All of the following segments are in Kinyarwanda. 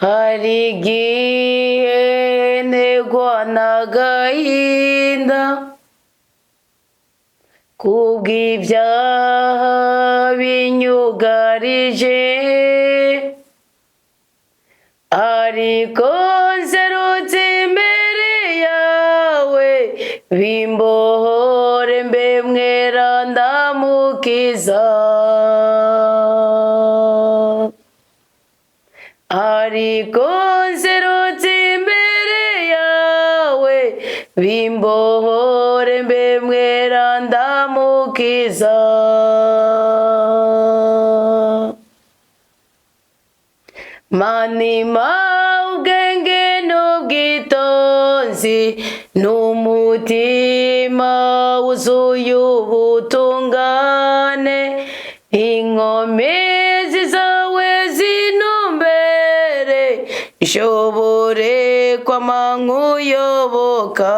hari igihe negwa n'agahinda kubw'ibyaha binyugarije, ariko nserutse imbere yawe bimbohore mbe mwera ndamukiza, ariko nserutse imbere yawe bimbohore mbe mwera ndamukiza. Manima ubwenge n'ubwitonzi n'umutima wuzuye ubutungane, inkomezi zawe zinumbere nshobore kwama nkuyoboka.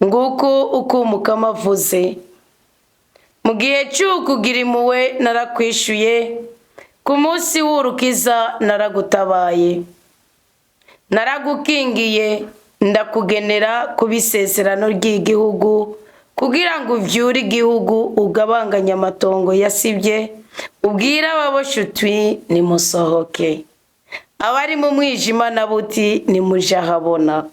Nguko uko Umukama avuze. Mu gihe cy'ukugira impuhwe narakwishuye, ku munsi w'urukiza naragutabaye, naragukingiye ndakugenera ku bisezerano ry'igihugu, kugira ngo uvyure igihugu ugabanganye amatongo yasibye, ubwire ababoshe uti nimusohoke, abari mu mwijima na buti nimuje ahabona.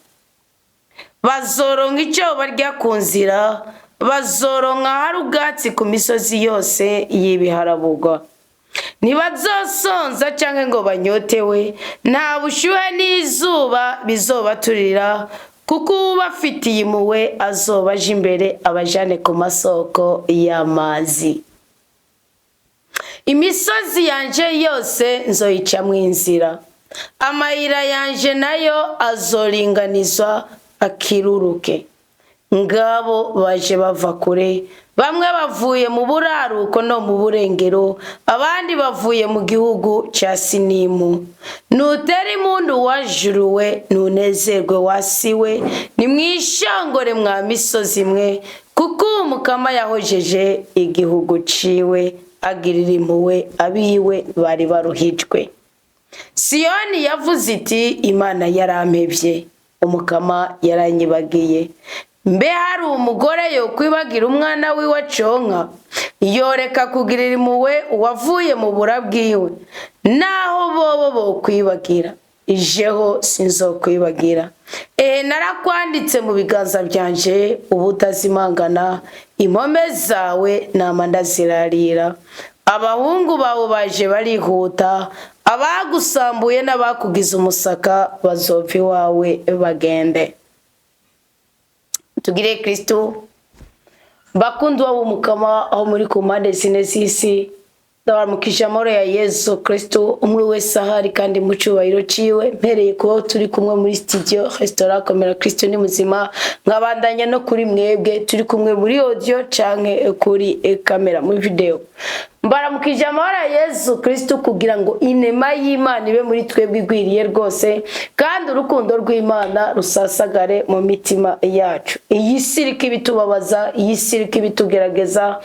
Bazoronka icyo barya ku nzira, bazoronka hari ubwatsi ku misozi yose y'ibiharabugwa. Ntibazosonza cyangwa ngo banyotewe, nta bushyuhe n'izuba bizobaturira, kuko ubafitiye impuhwe azoba aje imbere abajane ku masoko y'amazi. Imisozi yanje yose nzoyicamwo inzira, amayira yanje nayo azoringanizwa akiruruke. Ngabo baje bava kure, bamwe bavuye mu buraruko no mu burengero, abandi bavuye mu gihugu cya Sinimu. Nutera impundu wajuruwe, nunezerwe wasiwe, nimwishongore mwa misozi mwe, kuko Umukama yahojeje igihugu ciwe, agirira impuhwe abiwe bari baruhijwe. Siyoni yavuze iti Imana yarampevye, Umukama yaranyibagiye. Mbe hari umugore yo kwibagira umwana wiwe conka, yoreka kugirira impuhwe uwavuye mu burabwiwe, naho bobo bokwibagira, ijeho sinzokwibagira. Narakwanditse mu biganza byanje ubutazimangana, impome zawe nama ndazirarira. Abahungu bawe baje barihuta, abagusambuye n'abakugize umusaka bazova iwawe bagende. Tugire Kristo bakundwa b'Umukama aho muri ku mpande zine z'isi, ndabaramukije amahoro ya Yesu Kristo, umwe wese ahari kandi mu cyubahiro ciwe. Mpereye kuba turi kumwe muri studio restaurant Komera Kristo ni muzima, nkabandanya no kuri mwebwe turi kumwe muri audio canke kuri kamera muri video. Mbaramukije amahoro ya Yesu Kristo kugira ngo inema y'Imana ibe muri twebwe igwiriye rwose, kandi urukundo rw'Imana rusasagare mu mitima yacu. Iyi sirika ibitubabaza, iyi sirika ibitugerageza,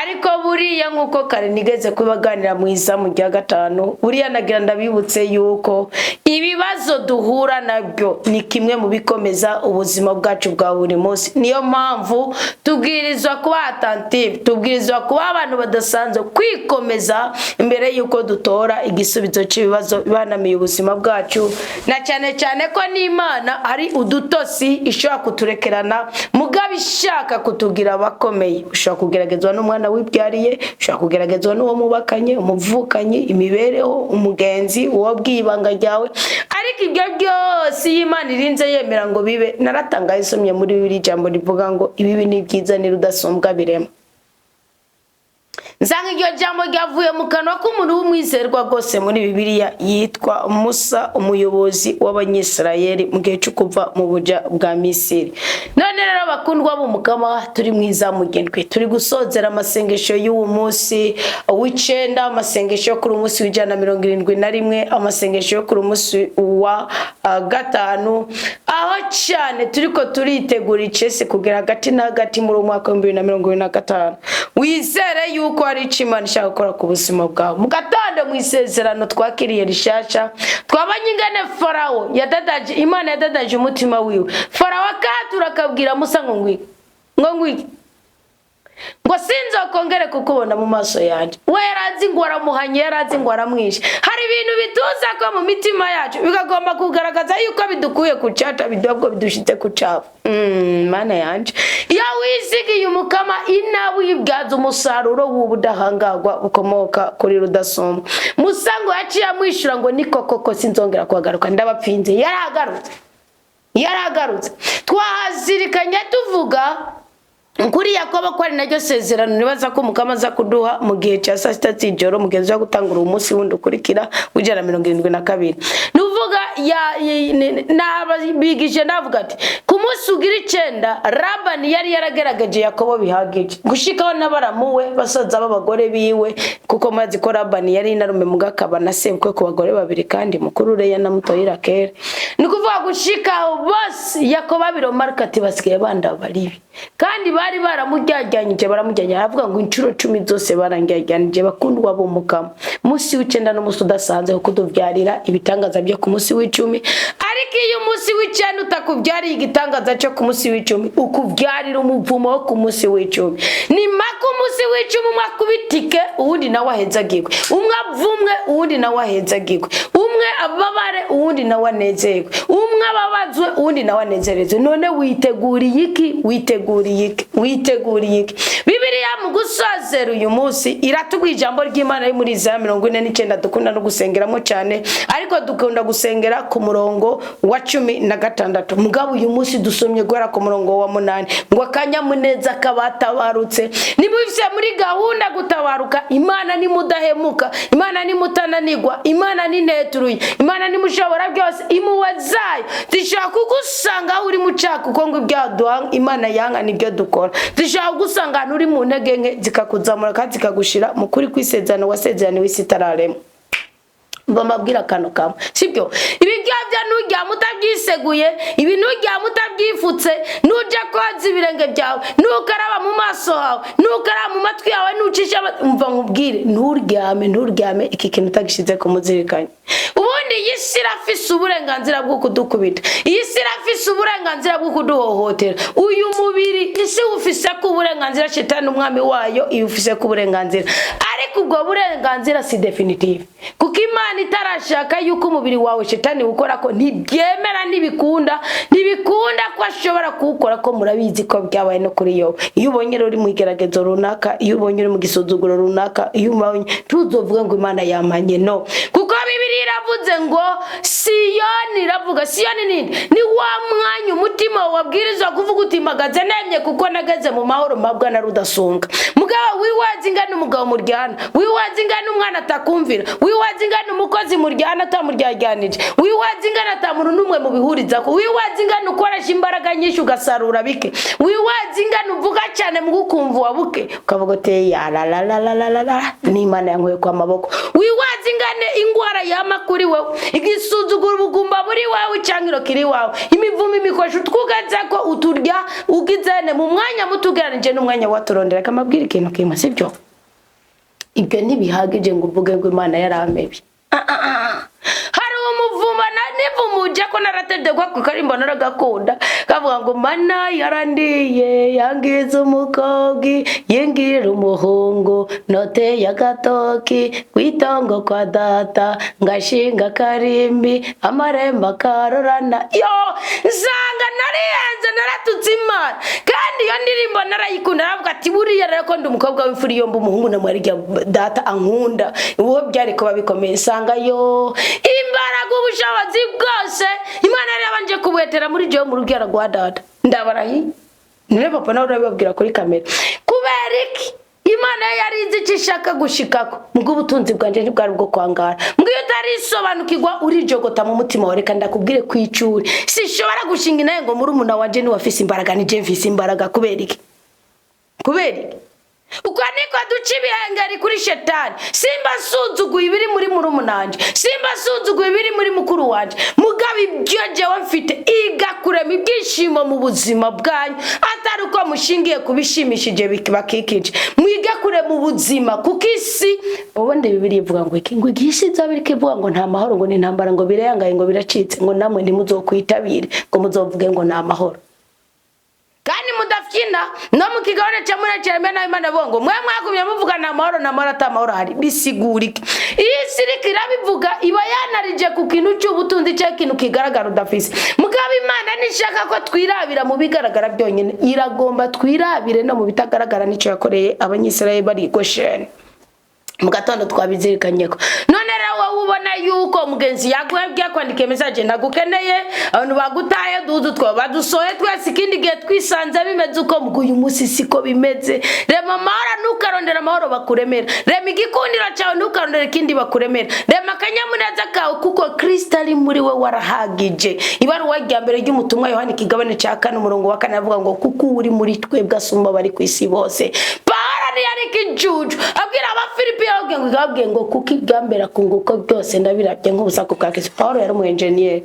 ariko buriya nkuko kare nigeze kubaganira mu izamu rya 5, buriya nagira ndabibutse yuko ibibazo duhura nabyo ni kimwe mu bikomeza ubuzima bwacu bwa buri munsi. Niyo mpamvu tubwirizwa kuba attentive, tubwirizwa kuba abantu badasanzwe, kwikomeza imbere yuko dutora igisubizo cy'ibibazo bibanamiye ubuzima bwacu, na cyane cyane ko n'Imana ari udutosi ishobora kuturekerana mugabe ishaka kutugira abakomeye. Ushobora kugeragezwa n'umwana wibyariye, ushobora kugeragezwa n'uwo mubakanye, umuvukanye, imibereho, umugenzi, uwo bwibanga ryawe, ariko ibyo byose Imana irinze yemera ngo bibe. Naratangaye isomye muri Bibiliya ijambo rivuga ngo ibibi ni byiza ni rudasumbwa birema. Nsanga iryo jambo ryavuye mu kanwa k'umuntu w'umwizerwa rwose muri Bibiliya yitwa Musa, umuyobozi w'Abanyisirayeli mu gihe cyo kuva mu buja bwa Misiri. None rero bakundwa b'umukama, turi mwiza mugendwe, turi gusozera amasengesho y'uwo munsi w'icenda, amasengesho yo kuri umunsi w'171, amasengesho yo kuri umunsi wa gatanu, aho cyane turiko turitegura icese kugera hagati na hagati muri umwaka wa 2025. Wizere yuko ari Imana ishaka gukora ku buzima bwawe. Mu gatondo mu isezerano twakiriye rishasha, twabanye ingane Farao yadadaje, Imana yadadaje umutima wiwe. Farao akatura akabwira Musa ngo ngwiki ngo sinzokongere kukubona mu maso yanje. We yarazi ngo aramuhanye, yarazi ngo aramwishe. Hari ibintu bituza ko mu mitima yacu bikagomba kugaragaza yuko bidukuye ku cyaca, bidobwo bidushitse ku cyafu. Mana yanje, iyo wisigiye umukama inawe yibwaza umusaruro w'ubudahangagwa bukomoka kuri rudasomwa. Musa ngo yaciye amwishura ngo niko koko sinzongera kuhagaruka, ndabapfinze. Yaragarutse. Twahazirikanye tuvuga kuri Yakobo ko ari naryo sezerano nibaza ko umukama aza kuduha mu gihe cya saa sita z'ijoro, mugenzi wo gutangura umunsi wundi ukurikira ujana 72. Nuvuga nabigije navuga ati ku munsi ugira 9 Labani yari yarageragaje Yakobo bihagije gushikaho n'abaramuwe basaza b'abagore biwe, kuko mazi ko Labani yari inarume mugakaba na sebukwe ku bagore babiri kandi mukuru Leya na mutoyi Rakeli. Nikuvuga gushikaho bose Yakobo biromarka ati basigaye bandabaribi, kandi bari baramujyajyanyije aravuga ngo incuro 10 zose barangijyanije. Bakundwa b'umukama, munsi w'9 n'umunsi udasanze ko kuduvyarira ibitangaza byo ku munsi w'10, ariko iyo munsi w'9 utakuvyariye igitangaza cyo ku munsi w'10, ukuvyarira umuvumo wo ku munsi w'10. Ni mako munsi w'10 mwakubitike uwundi nawe ahezagirwe, umwe avumwe uwundi nawe ahezagirwe, umwe ababare uwundi nawe anezerwe, umwe ababazwe uwundi nawe anezereze. None witeguriye iki? Bibiliya mu gusozera uyu munsi iratubwira ijambo ry'Imana ari muri Izaya 49 dukunda no gusengeramo cyane, ariko dukunda gusengera ku murongo wa 16. Mugabo uyu munsi dusomye gwara ku murongo wa 8 ngo akanyamuneza kabatabarutse. Nibivye muri gahunda gutabaruka, Imana ni mudahemuka, Imana ni mutananigwa, Imana ni neturuye, Imana ni mushobora byose. Imuwezayo zishaka kugusanga uri mucaka kuko ngo ibyaduha Imana yanga nibyo dukora. Zishaka gusanga uri mu ntege nke zikakuzamura kandi zikagushira mu kuri kwisezerano wasezerano w'isitararemo. Bamabwira kano kamwe sibyo, ibigabya nujya mutabyiseguye, ibi nujya mutabyifutse, nujya koza ibirenge byawe, nukaraba mu maso hawe, nukaraba mu matwi yawe, nucisha umva nkubwire nturyame iki kintu utagishize ku muzirikanye. Ubundi yisira afise uburenganzira bwo kudukubita, yisira afise uburenganzira bwo kuduhohotera. Uyu mubiri isi ufise ku burenganzira, shetani umwami wayo ufise ku burenganzira, ariko ubwo burenganzira si definitive, kuko Imana itarashaka yuko umubiri wawe shetani ukora ko ntibyemera, ntibikunda ko ashobora kuwukora, ko murabizi ko byabaye no kuri yo. Iyo ubonye uri mu igeragezo runaka, iyo ubonye uri mu gisuzuguro runaka, iyo ubonye tuzovuga ngo Imana yamanye, no, kuko Bibiliya iravuze ngo Siyoni, iravuga Siyoni ni wa mwanya umutima wabwirizwa kuvuga uti magaze nemye kuko nageze mu mahoro mabwa na rudasonga. Mugabo wiwazi ingana umugabo muryana, wiwazi ingana umwana atakumvira, wiwazi ingana umukozi muryana atamuryajyanije, wiwazi ingana atamuntu numwe mu bihuriza ko, wiwazi ingana ukoresha imbaraga nyinshi ugasarura bike, wiwazi ingana uvuga cyane mu gukumva wabuke ukavuga te ya la la la la la la ni Imana yankuye kwa maboko. Wiwazi ingana ingwara yamakuri wewe, igisuzuguro bugumba buri wawe cyangiro kiri wawe, imivumo imikosho twugaza ko uturya ugizene mu mwanya mutugeranije n'umwanya waturondera kamabwira ikintu kimwe sibyo. Ibyo ntibihagije ngo uvuge ngo Imana yaramebye. Hari umuvuma na nivumuje ko naratedegwa ku karimbo naragakunda kavuga ngo Mana yarandiye yangiza umukogi yengira umuhungu note ya gatoki kwitongo kwa data ngashinga karimbi amaremba karorana. Yo nsanga nariyenze naratutse Imana, kandi iyo ndirimbo narayikunda navuga ati buriya rero ko ndi umukobwa w'imfuri yomba umuhungu na mwari data ankunda, uwo byari kuba bikomeye. Sanga yo imbaraga ubushobozi bwose Imana yari yabanje kubwetera muri je mu rubyara rwa data ndabarahi. Niwe papa nawe urabibabwira kuri kamera kubera iki Imana yarizi icishaka gushikako mbwo ubutunzi bwanje ntibwari bwo kwangara mbwo utarisobanukirwa urijogota mu mutima wawe reka ndakubwire kwicuri sishobora gushinga naye ngo muri umuna wanje ni wafise imbaraga ni je mfise imbaraga kubera iki uko niko duca ibihengeri kuri shetani simba suzuguye ibiri muri umunanje simba suzuguye ibiri muri mukuru wanje mugabe ibyo jewe mfite igakurema ibyishimo mu buzima bwanyu atari uko mushingiye kubishimishije bakikije mwigakure mu buzima kuko isi ubundi bibiri ivuga ngo iki ngo igisi zabirike ivuga ngo nta mahoro ngo ni ntambara ngo bireyangaye ngo biracitse ngo namwe ntimuzokwitabire ngo muzovuge ngo nta mahoro kandi mudafyina no mukigabane cya muraceme na Imana bongo mwe mwagumye muvuga na mahoro atamahoro hari bisigurike iyi sirikira bivuga iba yanarije ku kintu cy'ubutunzi cyo kintu kigaragara udafise mugabo Imana nishaka ko twirabira mu bigaragara byonyine iragomba twirabire no mu bitagaragara nico yakoreye abanyisraeli bari Gosheni mu gatondo twabizirikanye ko none rawo ubona yuko mugenzi yagwebye kwandika message nagukeneye abantu bagutaye dudu badusoye twese ikindi gihe twisanze bimeze uko muguyu musi siko bimeze rema mahoro nukarondera amahoro bakuremera rema igikundiro cyawe nukarondera ikindi bakuremera rema kanyamuneza kawe kuko Kristo ari muri we warahagije ibaruwa ya mbere y'umutumwa Yohana ikigabane cya 4 umurongo wa 4 avuga ngo kuko uri muri twebwe asumba bari ku isi bose yari kijuju abwira abafilipi yabwiye ngo kuko igambera kunguko byose ndabirabye nk'ubusako bwa Kristo. Paulo yari mu engineer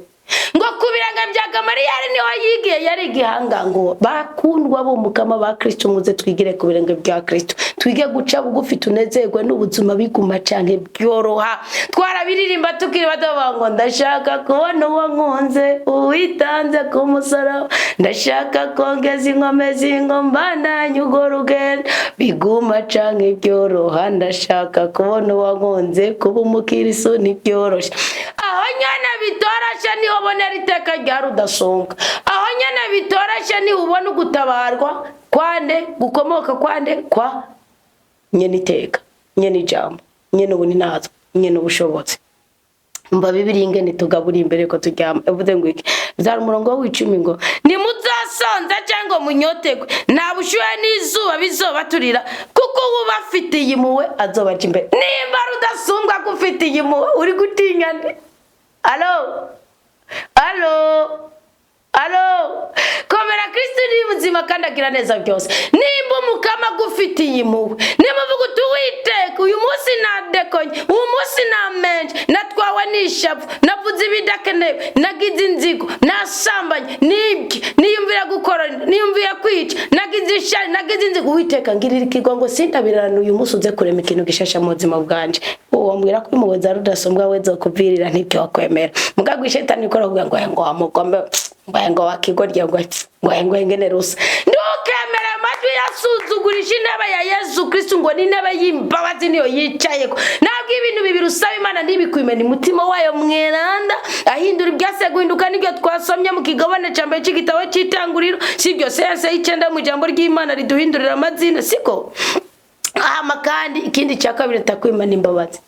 ngo kubiranga bya Gamalieli niho yigiye yari gihanga ngo bakundwa bo mukama ba Kristo muze twigire kubiranga bya Kristo twige guca bugufi tunezerwe n'ubuzima biguma canke byoroha twarabiririmba tukiri badabango ndashaka kubona uwo nkunze uwitanze ku musaraba ndashaka kongeza inkomezi ngombandanye ugo rugendo biguma canke byoroha ndashaka kubona uwo nkunze kuba umukiriso nibyoroshe aho nyana bitorashe ni ubonera iteka rya rudasonga aho nyana bitorashe ni ubona gutabarwa kwande gukomoka kwande kwa nyene iteka nyene ijambo nyene ubuni nazo nyene ubushobotsi mba bibiri ingene tugabura imbere ko turyama evuze ngo iki byari umurongo w'icumi ngo ni muzasonza cyangwa munyotegwe nta bushuye n'izuba bizobaturira kuko ubafitiye impuhwe azobaje imbere nimba rudasumbwa gufitiye impuhwe uri gutinya nde Alo komera Kristo ni buzima kandi agira neza byose nimba umukama gufitiye impuhwe nimuvuga tuwiteka uyu munsi nadekonye uyu munsi namenje natwawe n'ishavu navuze ibidakenewe nagize inzigo nasambanye nibye niyumvira gukora niyumvira kwica nagize ishari nagize inzigo witeka ngirira ikigwa ngo sintabirana uyu munsi uze kurema ikintu gishasha mu buzima bwanje wambwira ko impuhwe za rudasombwa we zo kuvirira ntibyo wakwemera mugagwa shetani ikora kugira ngo amugombe ngo wakigorya ngo ngene rusa ndukemera amajwi yasuzugurisha intebe ya Yesu Kristo ngo ni intebe y'imbabazi niyo yicayeko nabwo ibintu bibiri usaba Imana ntibikwimena umutima wayo mweranda ahindura ibyase guhinduka nibyo twasomye mu kigabane cya mbere cy'igitabo cy'itanguriro sibyo sense y'icenda mu ijambo ry'Imana riduhindurira amazina siko kandi ikindi cya kabiri takwimana imbabazi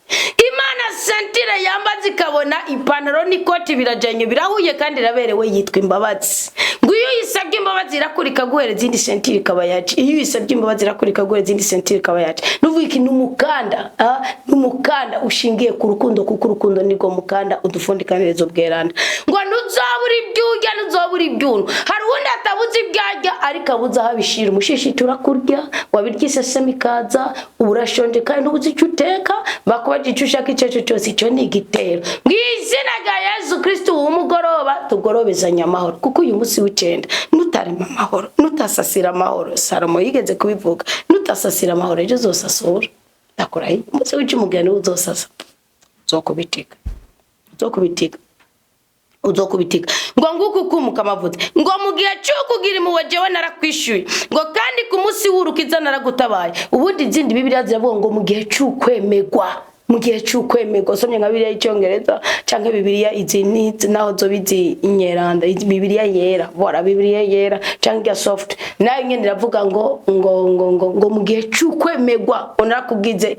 Imana sentire yambaze ikabona ipantaro n'ikoti birajanye birahuye kandi raberewe yitwa imbabazi ngo iyo yisabye imbabazi irakurika guhereza indi sentire ikaba yaci iyo yisabye imbabazi irakurika guhereza indi sentire ikaba yaci nuvuga iki n'umukanda ushingiye ku rukundo kuko urukundo niko mukanda udufundikanirizo bweranda ngo ntuzabura ibyujya ntuzabura ibyuntu hari undi atabuze ibyajya ariko abuze habishira umushishi turakurya wabiryise semikaza urashonje kandi ubuze icyo uteka bakubaje icyo ushaka icyo cyose icyo ni igitero ngizina ga Yesu Kristo umugoroba tugorobezanya amahoro kuko uyu munsi w'icenda nutarema amahoro nutasasira amahoro Salomo yigeze kubivuga nutasasira amahoro ejo zosasura takora umunsi w'icumugani uzosasa uzokubitika ngo nguko kumuka amavuta ngo mugihe cyo kugira impuhwe jewe narakwishyuye ngo kandi ku munsi w'urukiza naragutabaye ubundi izindi bibiliya ziravuga ngo mugihe cyo kwemegwa somye nka bibiliya y'icyongereza canke bibiliya izi naho zo bizi inyeranda bibiliya yera bora bibiliya yera canke ya soft nayo nyene iravuga ngo mugihe cyo kwemegwa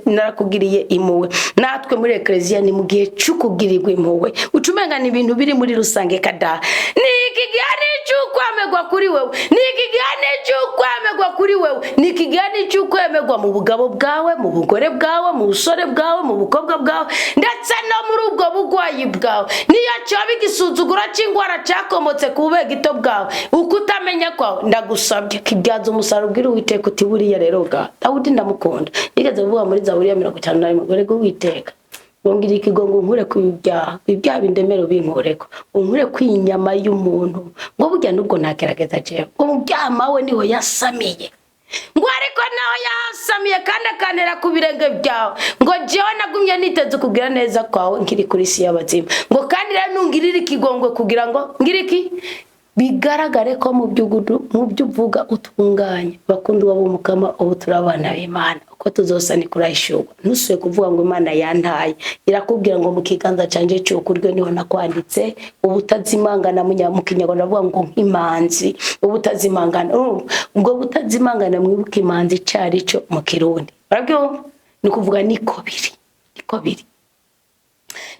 narakugiriye impuhwe natwe muri ecclesia ni mugihe cyo kugirirwa impuhwe ucumenga ni ibintu biri muri rusange kada ni ikigihane cyo kwemegwa kuri wewe ni ikigihane cyo kwemegwa muri wewe ni ikigani cy'ukwemegwa mu bugabo bwawe, mu bugore bwawe, mu busore bwawe, mu bukobwa bwawe, ndetse no muri ubwo bugwayi bwawe. Niyo cyoba igisuzuguro cy'ingwara cyakomotse ku bubegito bwawe, ukutamenya kwawe, ndagusabye kibyaza umusaruro ubwira Uwiteka uti buriya rero ga Dawudi ndamukunda. Nigeze kuvuga muri Zaburi ya 51 gore go Uwiteka ngiri ikigongo nkure kwibyaha bindemero binkoreko unkure kwinyama y'umuntu ngo burya nubwo ntagerageza je ngo mubyaha we niho yasamiye ngo ariko naho yasamiye kandi akanera ku birenge byawe ngo jewe nagumye niteze kugira neza kwawe nkiri kuri si y'abazima ngo kandi rero nungirira ikigongwe kugira ngo ngiriki bigaragare ko mu byuvuga utunganye bakundwa b'umukama ubu turabana b'Imana uko tuzosa ni kurayishurwa ntusuye kuvuga ngo Imana yantaye irakubwira ngo mu kiganza canje cy'ukuryo niho nakwanditse ubutazimangana mu Kinyarwanda bavuga ngo nk'imanzi ubutazimangana ubwo butazimangana mwibuka imanzi cyari cyo mu Kirundi barabyo ni kuvuga niko biri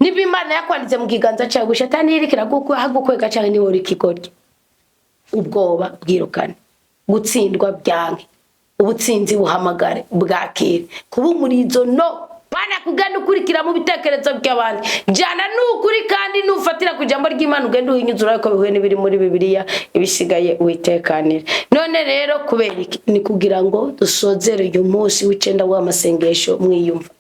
niba Imana yakwanditse mu kiganza cyawe shatani yirikira gukwega cyane ni wori kigorye ubwoba bwirukane gutsindwa byanke ubutsinzi buhamagare bwakire kuba umurizo no bana kugana ukurikira mu bitekerezo by'abandi jana n'ukuri kandi nufatira ku jambo ry'Imana ugende uhinyuzura ko bihuye n'ibiri muri Bibiliya ibisigaye Uwitekanire. None rero kubera ni kugira ngo dusozere uyu munsi w'icenda w'amasengesho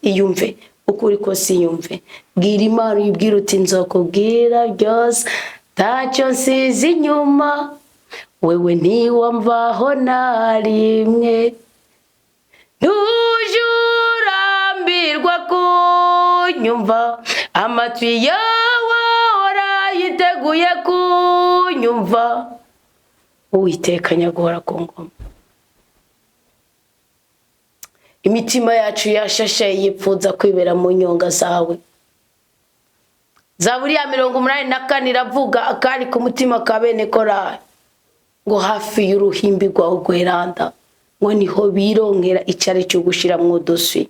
iyumve ukuri ko siyumve bwira Imana uyibwira uti nzokubwira byose tacyo nsize inyuma wewe ntiwamvaho na rimwe ntujurambirwa kunyumva amatwi yawe orayiteguye kunyumva Uwiteka nyagora ku ngoma. Imitima yacu yashashe yipfuza kwibera mu nyonga zawe. Zaburi ya 84 iravuga akari ku mutima ka bene Korari ngo hafi y'uruhimbi rwa ugweranda ngo niho bironkera icari cyo gushira mu doswi.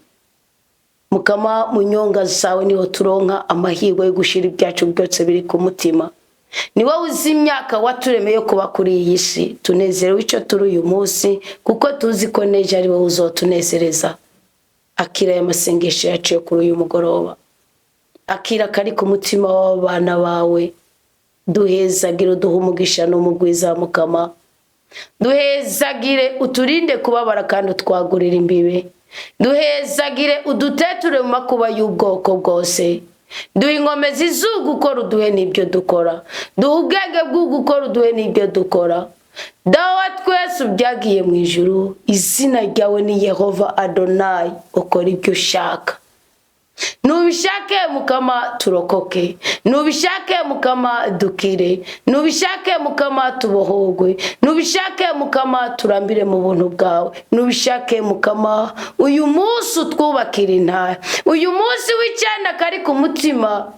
Mukama mu nyonga zawe niho turonka amahirwe yo gushira ibyacu byose biri ku mutima. Ni wowe uzi imyaka waturemeye kuba kuri iyi si tunezerewe icyo turi uyu munsi kuko tuzi ko neje ari wowe uzotunezereza. Akira ya masengesho yacu kuri uyu mugoroba, akira kari ku mutima w'abana bawe, duhezagire duhumugisha n'umugwiza Mukama, duhezagire uturinde kubabara kandi utwagurira imbibe, duhezagire uduteture mu makuba y'ubwoko bwose, duhe inkomezi z'ugukora uduhe n'ibyo dukora, duhe ubwenge bw'ugukora uduhe n'ibyo dukora. Dawa twese ubyagiye mu ijuru, izina ryawe ni Yehova Adonai, ukora ibyo ushaka. Nubishake Mukama turokoke, nubishake Mukama dukire, nubishake Mukama tubohogwe, nubishake Mukama turambire mu buntu bwawe, nubishake Mukama uyu munsi twubakira intara, uyu munsi w'icyenda kari ku mutima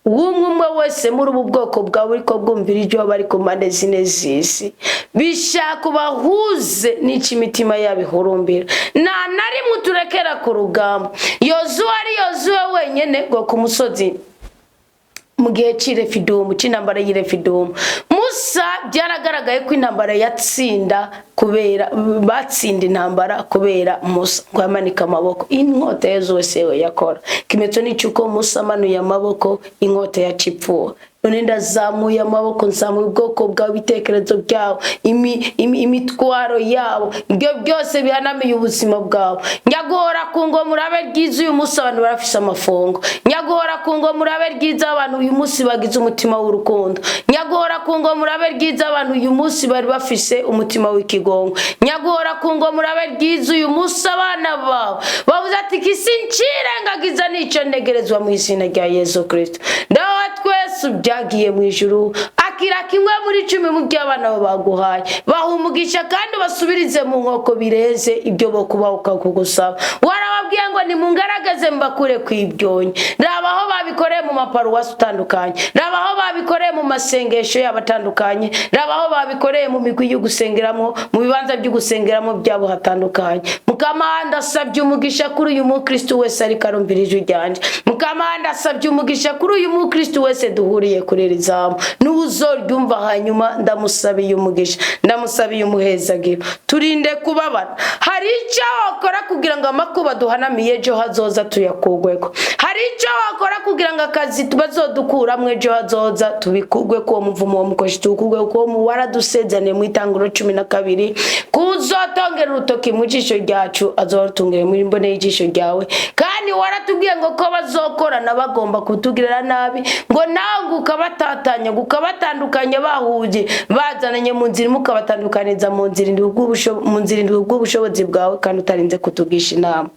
w'umwe wese muri ubu bwoko bwawe uriko bwumvira ibyo bari ku mpande zine z'isi, bishaka bahuze n'iki imitima yabihurumbira, na rimwe turekera ku rugamba. Yozuwe ari Yozuwe wenyene ngo ku musozi mu gihe cy'Irefidumu, cy'intambara y'Irefidumu. Musa byaragaragaye ko intambara yatsinda kubera batsinda intambara kubera Musa ngo yamanika amaboko. Inkota Yozuwe sewe yakora kimeto n'icyuko Musa manuye amaboko inkota yacipfuwe. None ndazamuye amaboko nsamuye ubwoko bwa bitekerezo byawo, imitwaro yabo, ibyo byose bihanamiye ubuzima bwawo. Nyagora ku ngo murabe ryiza uyu munsi abantu barafise amafongo, nyagora ku ngo murabe ryiza abantu uyu munsi bagize umutima w'urukundo, nyagora ku ngo murabe ryiza abantu uyu munsi bari bafise umutima w'ikigongo, nyagora ku ngo murabe ryiza uyu munsi abana bawe bavuze ati kisi ncirengagiza nico ntegerezwa mu izina rya Yesu Kristo. Dawa twese byagiye mu ijuru, akira kimwe muri 10 mu by'abana baguhaye, bahumugisha kandi basubirize mu nkoko bireze ibyo bokuba ukakugusaba. Warababwiye ngo ni mungaragaze mbakure kwibyonye, rabaho babikoreye mu maparuwasi utandukanye, rabaho babikoreye mu masengesho yabatandukanye, rabaho babikoreye mu migwi yo gusengeramo, mu bibanza byo gusengeramo byabo hatandukanye. Mukama ndasabye umugisha kuri uyu mukristo wese ari karumvira ijwi ryanje, Mukama ndasabye umugisha kuri uyu mukristo wese duhuriye kuri rizamo, nuzo uzoryumva hanyuma ndamusabiye umugisha, ndamusabiye umuhezagiro. Turinde kubabara. Hari icyo wakora kugira ngo amakuba duhanamiye ejo hazoza tuyakugweko. Hari icyo wakora kugira ngo akazi bazodukuramwe ejo hazoza tubikugwe ko muvumo mukoshi tukugwe ko mu waradusezane mu itanguro 12 kuzotongera urutoki mu jisho ryacu azorutungire muri mbone y'ijisho ryawe. Kandi waratubwiye ngo ko bazokorana bagomba kutugirira nabi, ngo nawe ukabatatanya gukabatandukanya bahuje bazananye mu nzira mukabatandukaniza mu nzira ubw'ubushobozi bwawe kandi utarinze kutugisha inama.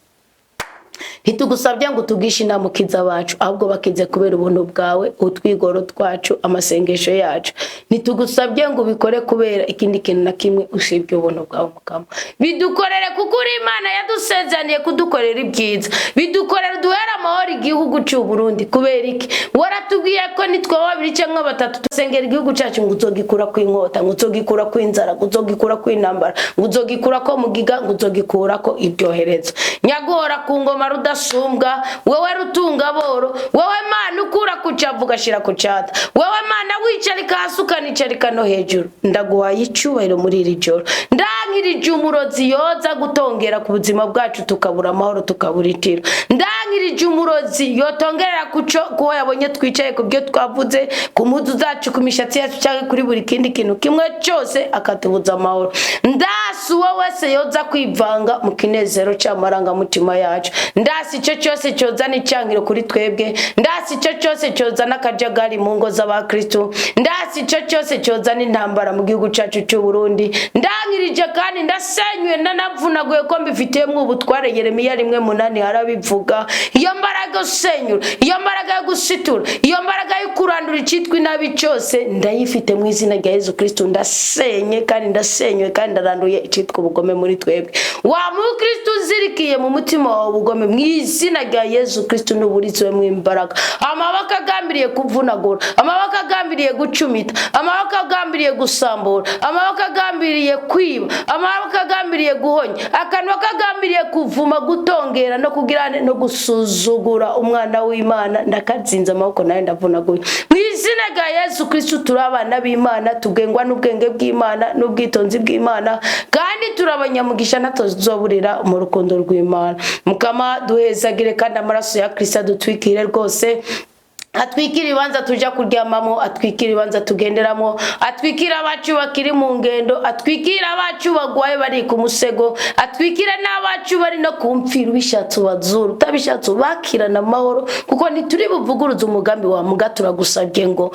Ntitugusabye ngo tugishe inama ukiza bacu, ahubwo bakize kubera ubuntu bwawe, utwigoro twacu, amasengesho yacu. Ntitugusabye ngo bikore kubera ikindi kintu na kimwe usibye ubuntu bwawe mukama. Bidukorere kuko uri Imana yadusezaniye kudukorera ibyiza. Bidukorere duhera amahoro igihugu cy'u Burundi. Kubera iki? Waratubwiye ko nitwe babiri cyangwa batatu tusengera igihugu cyacu ngo uzogikura ku inkota, ngo uzogikura ku inzara, ngo uzogikura ku intambara, ngo uzogikura ko mugiga, ngo uzogikura ko ibyoherezo. Nyaguhora ku ngoma rudasumbwa, wewe rutunga boro, wewe Mana ukura kucavu gashira kucata, wewe Mana wicarika hasi ukanicarika no hejuru. Ndaguhaye icyubahiro muri iri joro. Ndankirije umurozi yoza gutongera ku buzima bwacu tukabura amahoro tukaburitira. Ndankirije umurozi yotongerera kuko yabonye twicaye ku byo twavuze, ku mudu zacu, ku mishatsi yacu cyangwa kuri buri kindi kintu kimwe cyose akatubuza amahoro. Ndasi wowe se yoza kwivanga mu kinezero cy'amaranga mutima yacu. Ndasi icyo cyose cyozana icyangiro kuri twebwe, ndasi icyo cyose cyozana akajagari mu ngo z'abakristo, ndasi icyo cyose cyozana intambara mu gihugu cyacu cy'u Burundi. Ndankirije kandi ndasenywe nanavunaguye ko mbifitiyemo ubutware. Yeremiya 1:8 harabivuga. Iyo mbaraga usenyura, iyo mbaraga yo gusitura, iyo mbaraga yo kurandura icyitwa inabi cyose ndayifite mu izina rya Yesu Kristo. Ndasenye kandi ndasenywe kandi ndaranduye icyitwa ubugome muri twebwe. Wa mu Kristo uzirikiye mu mutima wawe ubugome mu izina rya Yesu Kristo n'uburizwe mu imbaraga. Amabaka agambiriye kuvunagura, amabaka agambiriye gucumita, amabaka agambiriye gusambura, amabaka agambiriye kwiba, amabaka agambiriye guhonya, akanwa kagambiriye kuvuma, gutongera no kugirane no gusuzugura umwana w'Imana. Ndakatsinze amaboko nawe ndavunaguye mu izina rya Yesu Kristo. Turabana b'Imana, tugengwa n'ubwenge bw'Imana n'ubwitonzi bw'Imana, kandi turabanyamugisha natozoburira mu rukundo rw'Imana. Mukama duhezagire kandi amaraso ya Kristo dutwikire rwose. Atwikira ibanza tuja kuryamamo, atwikira ibanza tugenderamo, atwikira abacu bakiri mu ngendo, atwikira abacu bagwaye bari ku musego, atwikira n'abacu bari no kumfira bishatse bazuru, utabishatse bakirana amahoro, kuko ntituri buvuguruza umugambi wa muga. Turagusabye ngo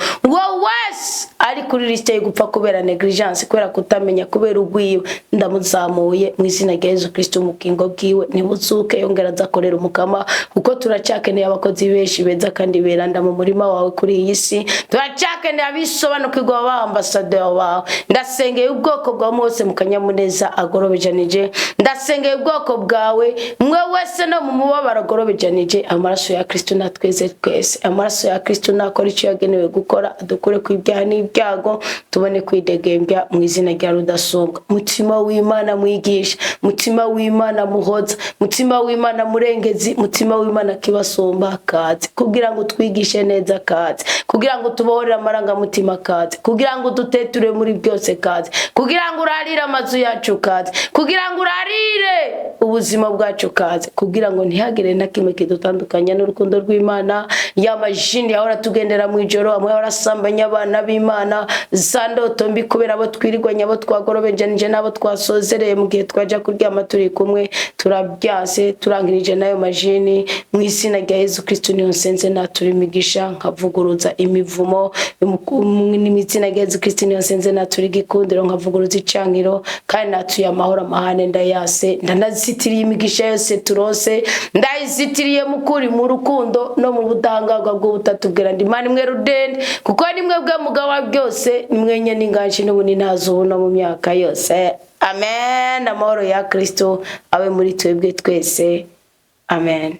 wese ari kuri liste yo gupfa kubera negligence, kubera kutamenya, kubera ugwiwe, ndamuzamuye mu izina rya Yesu Kristo. Umukingo bwiwe nibuzuke yongera azakorera umukama, kuko turacyakeneye abakozi benshi beza kandi beranda mu murima wawe kuri iyi si. Turacyakeneye abisobanukirwa b'ambasaderi wawe. Ndasengeye ubwoko bwa Mose mu kanyamuneza agorobejanije, ndasengeye ubwoko bwawe mwe wese no mu mubabaro agorobejanije. Amaraso ya Kristo natweze twese, amaraso ya Kristo nakora icyo yagenewe gukora, adukure ku ibyaha n'ibyago, tubone kwidegembya mu izina rya rudasumbwa. Mutima w'Imana mwigisha, mutima w'Imana muhoza, mutima w'Imana murengezi, mutima w'Imana kibasumba kaze, kugira ngo twigishe neza kaze, kugira ngo tubohorere amaranga mutima kaze, kugira ngo duteture muri byose kaze, kugira ngo urarire amazu yacu kaze, kugira ngo urarire ubuzima bwacu kaze, kugira ngo ntihagire na kimwe kidutandukanya n'urukundo rw'Imana. Y'amajini yahora tugendera mu ijoro, amwe yarasambanya abana b'Imana, zandoto mbi kubera abo twirirwanya, abo twagorobejanije n'abo twasozereye mu gihe twaja kuryama turi kumwe, turabyase turangirije nayo majini mu izina rya Yesu Kristo. Niyo nsenze naturi imigisha nkavuguruza imivumo n'imitsina rya Yesu Kristo. Niyo nsenze naturi gikundiro nkavuguruza icankiro, kandi natuye amahoro amahane ndayase. Ndanazitiriye imigisha yose turose, ndayizitiriye mukuri mu rukundo no mu budahangarwa bw'ubutatu bwera. Ndi Imana imwe rudende, kuko nimwe bwa mugaba byose, nimwenye n'inganji n'ubuni nazubu no mu myaka yose. Amen. Amahoro ya Kristo abe muri twebwe twese. Amen.